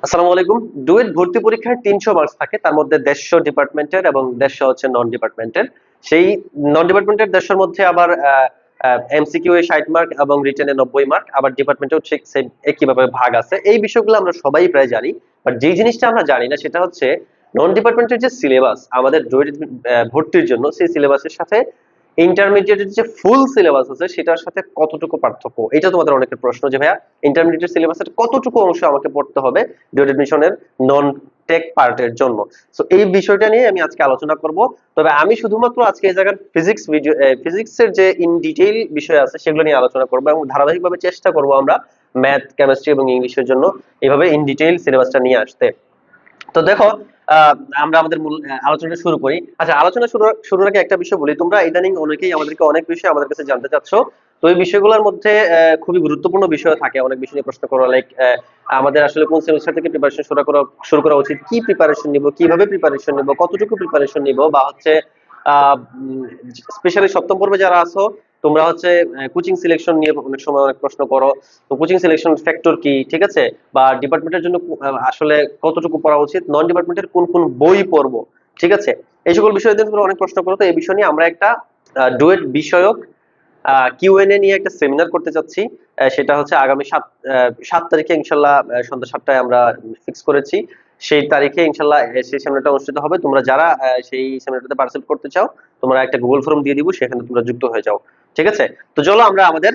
আসসালামু আলাইকুম। ডুয়েট ভর্তি পরীক্ষায় ৩০০ মার্কস থাকে, তার মধ্যে ১৫০ ডিপার্টমেন্টের এবং ১৫০ হচ্ছে নন ডিপার্টমেন্টের। সেই নন ডিপার্টমেন্টের ১৫০ এর মধ্যে আবার এমসিকিউ এ ৬০ মার্ক এবং রিটেনে ৯০ মার্ক, আবার ডিপার্টমেন্টেও ঠিক সেম একইভাবে ভাগ আছে। এই বিষয়গুলো আমরা সবাই প্রায় জানি, বাট যেই জিনিসটা আমরা জানি না সেটা হচ্ছে নন ডিপার্টমেন্টের যে সিলেবাস আমাদের ডুয়েট ভর্তির জন্য, সেই সিলেবাসের সাথে ইন্টারমিডিয়েটের যে ফুল সিলেবাস আছে সেটার সাথে কতটুকু পার্থক্য, এটা তোমাদের অনেকের প্রশ্ন যে ভাইয়া ইন্টারমিডিয়েট সিলেবাসের কতটুকু অংশ আমাকে পড়তে হবে ডুয়েট এডমিশনের নন টেক পার্টের জন্য। সো এই বিষয়টা নিয়ে আমি আজকে আলোচনা করব। তবে আমি শুধুমাত্র আজকে এই জায়গার ফিজিক্সের যে ইন ডিটেইল বিষয় আছে সেগুলো নিয়ে আলোচনা করব, এবং ধারাবাহিকভাবে চেষ্টা করব আমরা ম্যাথ, কেমিস্ট্রি এবং ইংলিশের জন্য এভাবে ইন ডিটেইল সিলেবাসটা নিয়ে আসতে। তো দেখো, আহ, আমরা আমাদের মূল আলোচনাটা শুরু করি। আচ্ছা, আলোচনা শুরুর আগে একটা বিষয় বলি, তোমরা ইদানিং অনেকেই আমাদেরকে অনেক বিষয় আমাদের কাছে জানতে চাচ্ছ। তো এই বিষয়গুলোর মধ্যে খুবই গুরুত্বপূর্ণ বিষয় থাকে, অনেক বিষয় নিয়ে প্রশ্ন করো, লাইক আমাদের আসলে কোন সেমিস্টার থেকে প্রিপারেশন শুরু করা উচিত, কি প্রিপারেশন নিব, কিভাবে প্রিপারেশন নিব, কতটুকু প্রিপারেশন নিব, বা হচ্ছে স্পেশালি সপ্তম পর্বে যারা আছো তোমরা হচ্ছে কোচিং সিলেকশন নিয়ে অনেক সময় অনেক প্রশ্ন করো। তো কোচিং সিলেকশন ফ্যাক্টর কি, ঠিক আছে, বা ডিপার্টমেন্টের জন্য আসলে কতটুকু পড়া উচিত, নন ডিপার্টমেন্টের কোন কোন বই পড়বো, ঠিক আছে, এই সকল বিষয় নিয়ে তোমরা অনেক প্রশ্ন করো। তো এই বিষয় নিয়ে আমরা একটা ডুয়েট বিষয়ক কিউএনএ নিয়ে একটা সেমিনার করতে চাচ্ছি। সেটা হচ্ছে আগামী ৭ তারিখে ইনশাল্লাহ সন্ধ্যা ৭টায় আমরা ফিক্স করেছি। সেই তারিখে ইনশাল্লাহ সেই সেমিনারটা অনুষ্ঠিত হবে। তোমরা যারা সেই সেমিনারটাতে পার্টিসিপেট করতে চাও, তোমরা একটা গুগল ফর্ম দিয়ে দিব, সেখানে তোমরা যুক্ত হয়ে যাও, ঠিক আছে। তো চলো আমরা আমাদের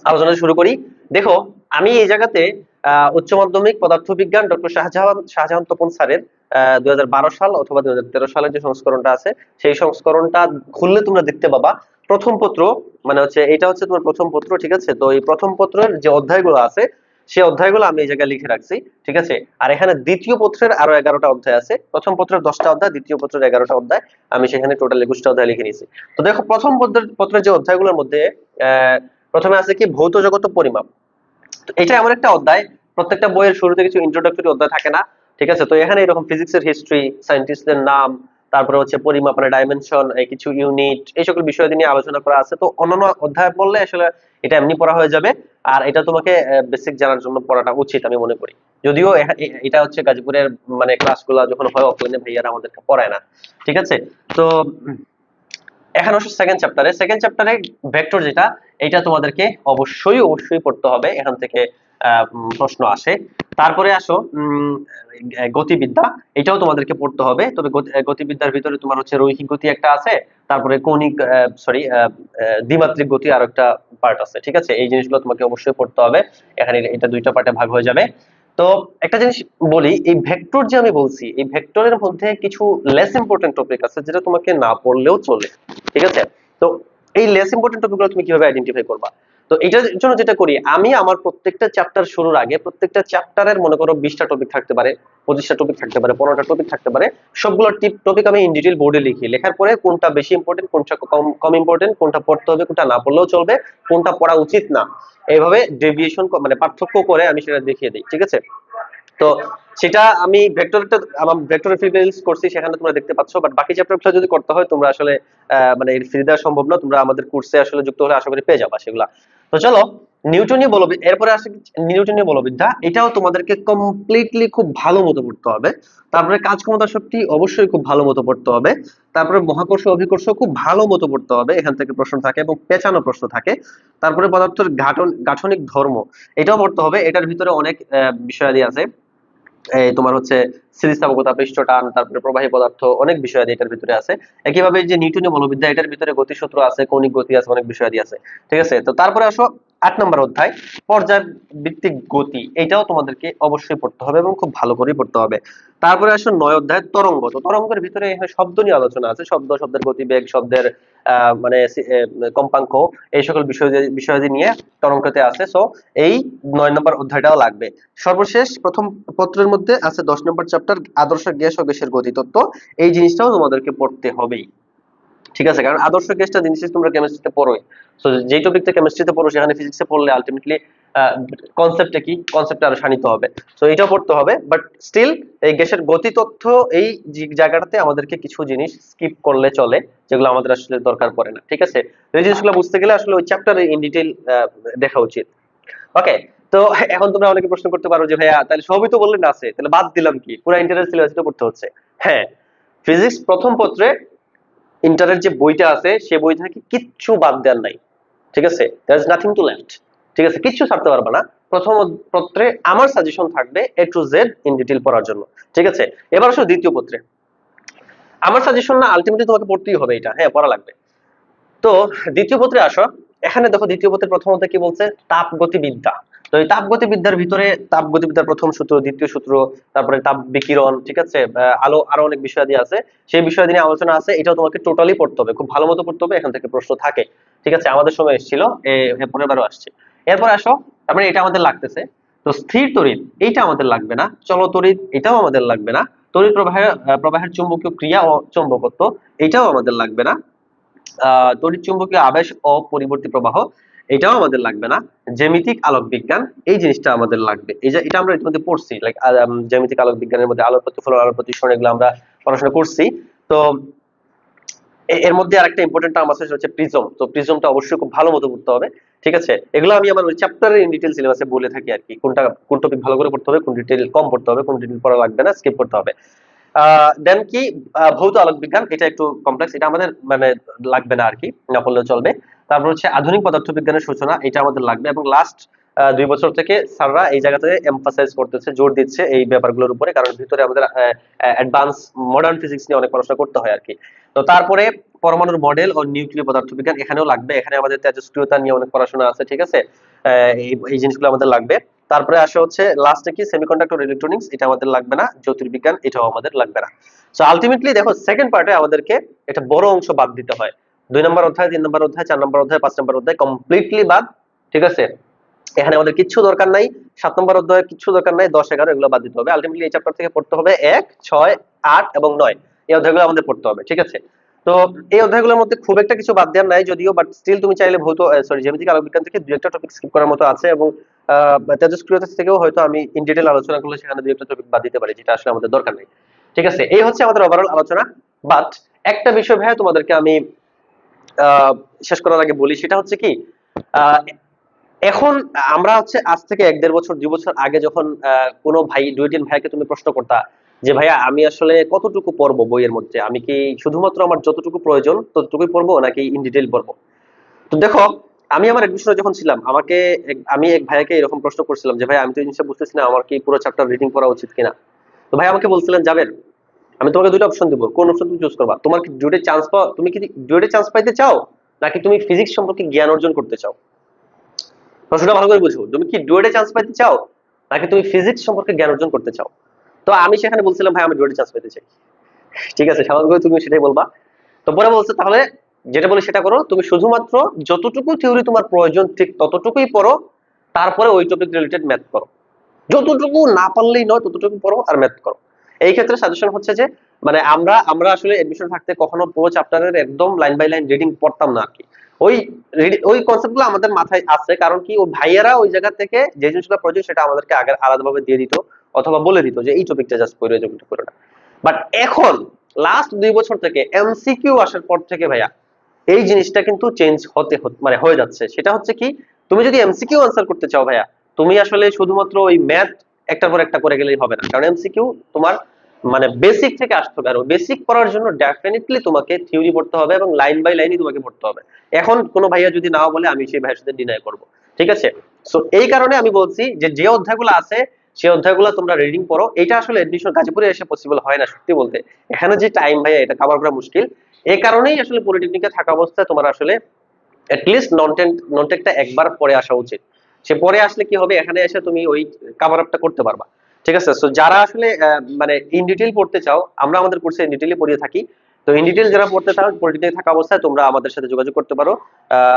আলোচনা শুরু করি। দেখো, আমি এই জায়গাতে উচ্চ মাধ্যমিক পদার্থবিজ্ঞান ডক্টর শাহজাহান তপন স্যারের ২০১২ সাল অথবা ২০১৩ সালের যে সংস্করণটা আছে, সেই সংস্করণটা খুললে তোমরা দেখতে পাবা প্রথম পত্র, মানে হচ্ছে এটা হচ্ছে তোমার প্রথম পত্র, ঠিক আছে। তো এই প্রথম পত্রের যে অধ্যায়গুলো আছে সেই অধ্যায়গুলো আমি এই জায়গায় লিখে রাখছি, ঠিক আছে। আর এখানে দ্বিতীয় পত্রের আরো ১১টা অধ্যায় আছে। প্রথম পত্রের 10টা অধ্যায়, দ্বিতীয় পত্রের 11টা অধ্যায়, আমি সেখানে টোটাল 21টা অধ্যায় লিখে নিয়েছি। তো দেখো, প্রথম পত্রের যে অধ্যায়গুলোর মধ্যে আহ প্রথমে আছে কি ভৌত জগত পরিমাপ। তো এটা এমন একটা অধ্যায়, প্রত্যেকটা বইয়ের শুরুতে কিছু ইন্ট্রোডাক্টরি অধ্যায় থাকে না, ঠিক আছে। তো এখানে এরকম ফিজিক্সের হিস্ট্রি, সায়েন্টিস্টদের নাম, তারপরে হচ্ছে পরিমাপ মানে ডাইমেনশন, কিছু ইউনিট, এই সকল বিষয় নিয়ে আলোচনা করা আছে। তো অন্যান্য অধ্যায় পড়লে আসলে এটা এমনি পড়া হয়ে যাবে, আর এটা তোমাকে বেসিক জানার জন্য পড়াটা উচিত আমি মনে করি। যদিও এটা হচ্ছে গাজীপুরের মানে ক্লাসগুলো যখন হয় অফলাইনে ভাইয়ারা আমাদেরকে পড়ায় না, ঠিক আছে। তো এখন অবশ্য সেকেন্ড চ্যাপ্টারে ভেক্টর যেটা, এটা তোমাদেরকে অবশ্যই পড়তে হবে, এখান থেকে প্রশ্ন আসে। তারপরে আসো গতিবিদ্যা, এটাও তোমাদেরকে পড়তে হবে। তবে গতিবিদ্যার ভিতরে তোমার হচ্ছে রৈখিক গতি একটা আছে, তারপরে কৌণিক দ্বিমাত্রিক গতি আর একটা পার্ট আছে, ঠিক আছে। এই জিনিসগুলো তোমাকে অবশ্যই পড়তে হবে। এখানে এটা দুইটা পার্টে ভাগ হয়ে যাবে। তো একটা জিনিস বলি, এই ভেক্টর যে আমি বলছি, এই ভেক্টরের মধ্যে কিছু লেস ইম্পর্টেন্ট টপিক আছে যেটা তোমাকে না পড়লেও চলে, ঠিক আছে। তো এই লেস ইম্পর্টেন্ট টপিকগুলো তুমি কিভাবে আইডেন্টিফাই করবা? তো এটার জন্য যেটা করি আমি, আমার প্রত্যেকটা চ্যাপ্টার শুরুর আগে প্রত্যেকটা চ্যাপ্টারের মনে করো 20টা টপিক থাকতে পারে, 25টা টপিক থাকতে পারে, 15টা টপিক থাকতে পারে, সবগুলো টপিক আমি ইন ডিটেইল বোর্ডে লিখি। লেখার পরে কোনটা বেশি ইম্পর্টেন্ট, কোনটা কম কম ইম্পর্টেন্ট, কোনটা পড়তে হবে, কোনটা না পড়লেও চলবে, কোনটা পড়া উচিত না, এইভাবে ডেভিয়েশন মানে পার্থক্য করে আমি সেটা দেখিয়ে দিই, ঠিক আছে। তো সেটা আমি আমার ভেক্টরের ফ্রি প্লেলিস্ট করছি, সেখানে তোমরা দেখতে পাচ্ছ। বাট বাকি চ্যাপ্টারগুলো যদি করতে হয় তোমরা আসলে মানে এর ফ্রি দেওয়া সম্ভব না, তোমরা আমাদের কোর্সে আসলে যুক্ত হলে আশা করি পেয়ে যাবা সেগুলা। তো চলো, নিউটনীয় বলবিদ্যা, এরপরে আসে নিউটনীয় বলবিদ্যা, এটাও তোমাদেরকে কমপ্লিটলি খুব ভালো মতো পড়তে হবে। তারপরে কাজ ক্ষমতা শক্তি অবশ্যই খুব ভালো মতো পড়তে হবে। তারপরে মহাকর্ষ অভিকর্ষ খুব ভালো মতো পড়তে হবে, এখান থেকে প্রশ্ন থাকে এবং পেঁচানো প্রশ্ন থাকে। তারপরে পদার্থের গাঠনিক ধর্ম, এটাও পড়তে হবে। এটার ভিতরে অনেক বিষয়াদি আছে, এই তোমার হচ্ছে স্থিতিস্থাপকতা, পৃষ্ঠটান, তারপরে প্রবাহী পদার্থ, অনেক বিষয়াদি এটার ভিতরে আছে। একইভাবে যে নিউটনীয় বলবিদ্যা, এটার ভিতরে গতিসূত্র আছে, কৌণিক গতি আছে, অনেক বিষয়াদি আছে, ঠিক আছে। তো তারপরে আসো 8 নম্বর অধ্যায়, পর্যায়ভিত্তিক গতি, এটাও তোমাদেরকে অবশ্যই পড়তে হবে এবং খুব ভালো করে পড়তে হবে। তারপরে আসো 9 অধ্যায় তরঙ্গ। তো তরঙ্গের ভিতরে এখানে শব্দ নিয়ে আলোচনা আছে, শব্দের গতিবেগ, শব্দের মানে কম্পাঙ্ক, এই সকল বিষয়াদি নিয়ে তরঙ্গতে আছে। সো এই 9 নম্বর অধ্যায়টাও লাগবে। সর্বশেষ প্রথম পত্রের মধ্যে আছে 10 নম্বর চ্যাপ্টার, আদর্শ গ্যাস ও গ্যাসের গতিতত্ত্ব। এই জিনিসটাও তোমাদেরকে পড়তে হবেই, ঠিক আছে। কারণ আদর্শ গ্যাসটা জিনিস তোমরা কেমিস্ট্রিতে পড়োই। সো যেই টপিকটা কেমিস্ট্রিতে পড়ো সেখানে ফিজিক্সে পড়লে আলটিমেটলি কনসেপ্টটা কি, কনসেপ্টটা আরো শানিত হবে। সো এটাও পড়তে হবে, বাট স্টিল এই গ্যাসের গতি তথ্য এই জায়গাটাতে আমাদেরকে কিছু জিনিস স্কিপ করলে চলে, যেগুলো আমাদের আসলে দরকার পড়ে না, ঠিক আছে। তো এই জিনিসগুলো বুঝতে গেলে আসলে ওই চ্যাপ্টারে ইন ডিটেইল দেখা উচিত। ওকে, তো এখন তোমরা অনেকে প্রশ্ন করতে পারো যে ভাইয়া তাহলে সবই তো বললেন আছে, তাহলে বাদ দিলাম কি, পুরো ইন্টারের সিলেবাসটা পড়তে হচ্ছে? হ্যাঁ, ফিজিক্স প্রথম পত্রে ইন্টারের যে বইটা আছে সে বই থেকে কিচ্ছু বাদ দেওয়ার নাই, ঠিক আছে, there is nothing to left, ঠিক আছে, কিচ্ছু ছাড়তে পারবে না। প্রথম পত্রে আমার সাজেশন থাকবে এ টু জেড ইন ডিটেইল পড়ার জন্য, ঠিক আছে। এবার আসো দ্বিতীয় পত্রে, আমার সাজেশন না, আলটিমেটলি তোমাকে পড়তেই হবে এটা, হ্যাঁ পড়া লাগবে। তো দ্বিতীয় পত্রে আসো, এখানে দেখো দ্বিতীয় পত্রের প্রথমত কি বলছে, তাপগতিবিদ্যা। তো এই তাপগতিবিদ্যার ভিতরে তাপগতিবিদ্যার প্রথম সূত্র, দ্বিতীয় সূত্র, তারপরে তাপ বিকিরণ, ঠিক আছে, আলো, আরো অনেক বিষয়াদি আছে, সেই বিষয় নিয়ে আলোচনা আছে। এটাও তোমাকে টোটালি পড়তে হবে, খুব ভালো মতো পড়তে হবে, এখান থেকে প্রশ্ন থাকে, ঠিক আছে, আমাদের সময় এসেছিল, পরের বারও আসছে। এরপর আসো, তারপরে এটা আমাদের লাগতেছে, তো স্থির তড়িৎ এইটা আমাদের লাগবে না, চল তড়িৎ এটাও আমাদের লাগবে না, তড়িৎ প্রবাহের চুম্বকীয় ক্রিয়া ও চৌম্বকত্ব এটাও আমাদের লাগবে না, তড়িৎ চুম্বকীয় আবেশ ও পরিবর্তী প্রবাহ এটাও আমাদের লাগবে না, জ্যামিতিক আলোক বিজ্ঞান এই জিনিসটা আমাদের লাগবে। এই যে এটা আমরা ইতিমধ্যে পড়ছি, লাইক জ্যামিতিক আলোক বিজ্ঞানের মধ্যে আলোর প্রতিফলন, আলোর প্রতিসরণ এগুলো আমরা পড়াশোনা করছি। তো এর মধ্যে আরেকটা ইম্পর্টেন্ট টার্ম আছে, সেটা হচ্ছে প্রিজম। তো প্রিজমটা অবশ্যই খুব ভালো মতো পড়তে হবে, ঠিক আছে। এগুলো আমি আমার ওই চ্যাপ্টারের ইন ডিটেইল সিলেবাসে বলে থাকি আর কি, কোনটা কোন টপিক ভালো করে পড়তে হবে, কোন ডিটেইল কম পড়তে হবে, কোন ডিটেইল পড়া লাগবে না, স্কিপ করতে হবে। দেন কি ভৌত আলোক বিজ্ঞান, এটা একটু কমপ্লেক্স, এটা আমাদের মানে লাগবে না আর কি, না পড়লেও চলবে। তারপর হচ্ছে আধুনিক পদার্থ বিজ্ঞানের সূচনা, এটা আমাদের লাগবে, এবং লাস্ট 2 বছর থেকে স্যাররা এই জায়গাতে এমফাসাইজ করতেছে, জোর দিচ্ছে এই ব্যাপারগুলোর উপরে, কারণ ভিতরে আমাদের অ্যাডভান্স মডার্ন ফিজিক্স নিয়ে অনেক পড়াশোনা করতে হয় আর কি। তো তারপরে পরমাণুর মডেল ও নিউক্লিয় পদার্থ বিজ্ঞান এখানেও লাগবে, এখানে আমাদের তেজস্ক্রিয়তা নিয়ে অনেক পড়াশোনা আছে, ঠিক আছে, এই জিনিসগুলো আমাদের লাগবে। তারপরে আসে হচ্ছে লাস্টে কি সেমিকন্ডাক্টর ইলেকট্রনিক্স, এটা আমাদের লাগবে না, জ্যোতির্বিজ্ঞান এটাও আমাদের লাগবে না। সো আলটিমেটলি দেখো সেকেন্ড পার্টে আমাদেরকে একটা বড় অংশ বাদ দিতে হয়, 2 নম্বর অধ্যায়, 3 নম্বর অধ্যায়, 4 নম্বর অধ্যায়, 5 নম্বর অধ্যায় কমপ্লিটলি বাদ, ঠিক আছে। এখানে আমাদের কিচ্ছু দরকার নাই, 7 নম্বর অধ্যায়ে কিচ্ছু দরকার নাই, 10, 11 এগুলো বাদ দিতে হবে। আলটিমেটলি এই চ্যাপ্টার থেকে পড়তে হবে 1, 6, 8 এবং 9, এই অধ্যায়গুলো আমাদের পড়তে হবে, ঠিক আছে। তো এই অধ্যায়গুলোর মধ্যে খুব একটা কিছু বাদ দেওয়ার নাই যদিও, বাট স্টিল তুমি চাইলে ভৌত জ্যামিতিক আলোক বিজ্ঞান থেকে 2 একটা টপিক স্কিপ করার মতো আছে, এবং তেজস্ক্রিয়তা থেকেও হয়তো আমি ইন ডিটেইল আলোচনা করলে সেখানে 2 একটা টপিক বাদ দিতে পারি, যেটা আসলে আমাদের দরকার নেই, ঠিক আছে। এই হচ্ছে আমাদের ওভারঅল আলোচনা। বাট একটা বিষয় ভাইয়া তোমাদেরকে আমি আহ শেষ করার আগে বলি, সেটা হচ্ছে কি, আহ এখন আমরা হচ্ছে আজ থেকে 1-1.5 বছর 2 বছর আগে যখন কোনো ভাই, 2-3 ভাইকে তুমি প্রশ্ন করতা যে ভাইয়া আমি আসলে কতটুকু পড়বো বইয়ের মধ্যে, আমি কি শুধুমাত্র আমার যতটুকু প্রয়োজন ততটুকুই পড়বো নাকি ইন ডিটেইল পড়বো? তো দেখো, আমি আমার এডমিশনে যখন ছিলাম, আমাকে আমি এক ভাইয়াকে এরকম প্রশ্ন করছিলাম যে ভাই আমি তো এই জিনিসটা বুঝতেছি না, আমার কি পুরো চ্যাপ্টার রিডিং করা উচিত কিনা। তো ভাই আমাকে বলছিলেন, যাবেন, আমি তোমাকে 2টা অপশন দিব, কোন অপশন তুমি চুজ করবা, তোমার কি ডুয়েটে চান্স পাও, তুমি কি ডুয়েটে চান্স পাইতে চাও, নাকি তুমি ফিজিক্স সম্পর্কে জ্ঞান অর্জন করতে চাও? প্রশ্নটা ভালো করে বুঝো, তুমি কি ডুয়েটে চান্স পাইতে চাও নাকি তুমি ফিজিক্স সম্পর্কে জ্ঞান অর্জন করতে চাও? তো আমি সেখানে বলছিলাম ভাই আমি ডুয়েটে চান্স পেতে চাই, ঠিক আছে, স্বাভাবিকভাবে তুমি সেটাই বলবা। তো পরে বলছে তাহলে যেটা বলি সেটা করো, তুমি শুধুমাত্র যতটুকু থিওরি তোমার প্রয়োজন ঠিক ততটুকুই পড়ো, তারপরে ওই টপিক রিলেটেড ম্যাথ করো, যতটুকু না পারলেই নয় ততটুকু পড়ো আর ম্যাথ করো। এই ক্ষেত্রে সাজেশন হচ্ছে যে মানে আমরা আমরা আসলে এডমিশন থাকতে কখনো পুরো চ্যাপ্টারের একদম লাইন বাই লাইন রিডিং পড়তাম না আর কি। ওই ওই কনসেপ্ট গুলো আমাদের মাথায় আছে, কারণ কি ও ভাইয়েরা ওই জায়গা থেকে যে জিনিসগুলো প্রয়োজন সেটা আমাদেরকে আগে আলাদাভাবে দিয়ে দিত, অথবা বলে দিত যে এই টপিকটা জাস্ট পড়ে, এই টপিকটা পড়ে না। বাট এখন লাস্ট 2 বছর থেকে এমসিকিউ আসার পর থেকে ভাইয়া এই জিনিসটা কিন্তু চেঞ্জ মানে হয়ে যাচ্ছে। সেটা হচ্ছে কি, তুমি যদি এমসিকিউ আনসার করতে চাও ভাইয়া, তুমি আসলে শুধুমাত্র ওই ম্যাথ একটার পর একটা করে গেলেই হবে না, কারণ এমসিকিউ তোমার মানে বেসিক থেকে আসতে হবে, আর বেসিক পড়ার জন্য ডেফিনেটলি তোমাকে থিওরি পড়তে হবে এবং লাইন বাই লাইনই তোমাকে পড়তে হবে। এখন কোনো ভাইয়া যদি নাও বলে আমি সেই ভাইয়ের সাথে ডিনাই করব, ঠিক আছে। সো এই কারণে আমি বলছি যে যে অধ্যায়গুলো আছে সেই অধ্যায়গুলো তোমরা রিডিং পড়ো। এটা আসলে এডমিশন গাজীপুরে এসে পসিবল হয় না সত্যি বলতে, এখানে যে টাইম ভাইয়া এটা কভার করা মুশকিল। এই কারণেই আসলে পলিটেকনিকে থাকা অবস্থায় তোমার আসলে অ্যাটলিস্ট নন টেকটা একবার পরে আসা উচিত। সে পরে আসলে কি হবে, এখানে এসে তুমি ওই কভার আপটা করতে পারবা, ঠিক আছে। সো যারা আসলে মানে ইন ডিটেইল পড়তে চাও, আমরা আমাদের কোর্সে ইন ডিটেইলে পড়িয়ে থাকি। তো ইন ডিটেইল যারা পড়তে চাও পলিটেকনিকে থাকা অবস্থায় তোমরা আমাদের সাথে যোগাযোগ করতে পারো,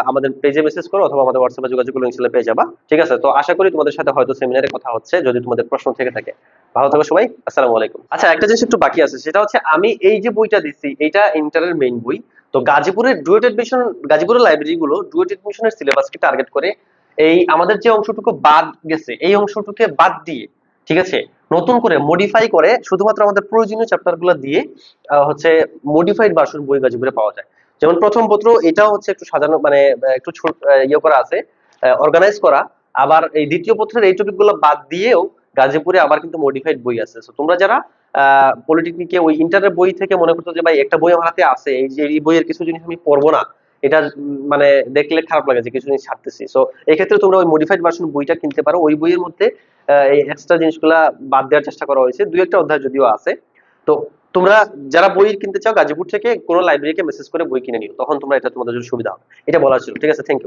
আমাদের পেজে মেসেজ করো অথবা আমাদের হোয়াটসঅ্যাপে যোগাযোগ করলে ইনশাআল্লাহ পেয়ে যাবা, ঠিক আছে। তো আশা করি তোমাদের সাথে হয়তো সেমিনারে কথা হচ্ছে যদি তোমাদের প্রশ্ন থেকে থাকে। ভালো থাকো সবাই, আসসালামু আলাইকুম। আচ্ছা একটা জিনিস একটু বাকি আছে, সেটা হচ্ছে আমি এই যে বইটা দিচ্ছি এটা ইন্টারের মেইন বই। তো গাজীপুরের ডুয়েট এডমিশন, গাজীপুরের লাইব্রেরি গুলো ডুয়েট এডমিশনের সিলেবাসকে টার্গেট করে এই আমাদের যে অংশটুকু বাদ গেছে এই অংশটুকে বাদ দিয়ে, ঠিক আছে, নতুন করে মডিফাই করে শুধুমাত্র আমাদের প্রয়োজনীয় চ্যাপ্টার গুলো দিয়ে হচ্ছে মডিফাইড ভার্সন বই গাজীপুরে পাওয়া যায়। যেমন প্রথম পত্র এটাও হচ্ছে একটু সাজানো, মানে একটু ইয়ে করা আছে, অর্গানাইজ করা। আবার এই দ্বিতীয় পত্রের এই টপিকগুলো বাদ দিয়েও গাজীপুরে আবার কিন্তু মডিফাইড বই আছে। তো তোমরা যারা পলিটেকনিকে ওই ইন্টারের বই থেকে মনে করতো যে ভাই একটা বই আমার হাতে আছে, এই যে এই বইয়ের কিছু জিনিস আমি পড়বো না, এটা মানে দেখলে খারাপ লাগে যে কিছু জিনিস ছাড়তেছি, সো এক্ষেত্রে তোমরা ওই মডিফাইড ভার্সন বইটা কিনতে পারো। ওই বইয়ের মধ্যে এই এক্সট্রা জিনিসগুলা বাদ দেওয়ার চেষ্টা করা হয়েছে, দুই একটা অধ্যায় যদিও আছে। তো তোমরা যারা বই কিনতে চাও গাজীপুর থেকে কোনো লাইব্রেরিকে মেসেজ করে বই কিনে নিও, তখন তোমরা এটা তোমাদের জন্য সুবিধা হবে। এটা বলা ছিল। ঠিক আছে, থ্যাংক ইউ।